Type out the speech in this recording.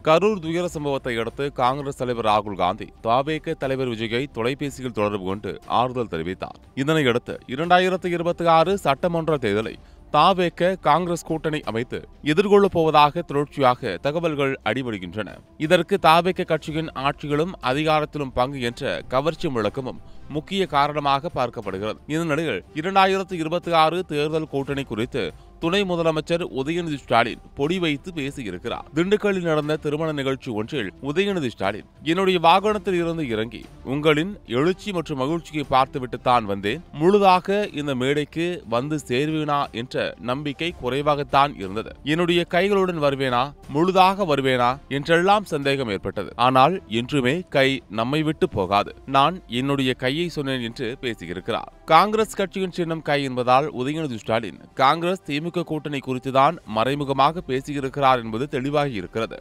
கரூர் துயர சம்பவத்தை அடுத்து காங்கிரஸ் தலைவர் ராகுல் காந்தி தவேக தலைவர் விஜயை தொலைபேசியில் தொடர்பு கொண்டு ஆறுதல் தெரிவித்தார். இதனையடுத்து 2026 சட்டமன்ற தேர்தலை தவேக காங்கிரஸ் கூட்டணி அமைத்து எதிர்கொள்ளப் போவதாக தொடர்ச்சியாக தகவல்கள் அடிபடுகின்றன. இதற்கு தவேக கட்சியின் ஆட்சிகளும் அதிகாரத்திலும் பங்கு என்ற கவர்ச்சி முழக்கமும் முக்கிய காரணமாக பார்க்கப்படுகிறது. இந்த நிலையில் 2026 தேர்தல் கூட்டணி குறித்து துணை முதலமைச்சர் உதயநிதி ஸ்டாலின் பொடி வைத்து பேசியிருக்கிறார். திண்டுக்கல்லில் நடந்த திருமண நிகழ்ச்சி ஒன்றில் உதயநிதி ஸ்டாலின், என்னுடைய வாகனத்தில் இருந்து இறங்கி உங்களின் எழுச்சி மற்றும் மகிழ்ச்சியை பார்த்துவிட்டுத்தான் வந்தேன். முழுதாக இந்த மேடைக்கு வந்து சேர்வேனா என்ற நம்பிக்கை குறைவாகத்தான் இருந்தது. என்னுடைய கைகளுடன் வருவேனா, முழுதாக வருவேனா என்றெல்லாம் சந்தேகம் ஏற்பட்டது. ஆனால் என்றுமே கை நம்மை விட்டு போகாது. நான் என்னுடைய கையை சொன்னேன் என்று பேசியிருக்கிறார். காங்கிரஸ் கட்சியின் சின்னம் கை என்பதால் உதயநிதி ஸ்டாலின் காங்கிரஸ் திமுக கூட்டணி குறித்துதான் மறைமுகமாக பேசியிருக்கிறார் என்பது தெளிவாகி இருக்கிறது.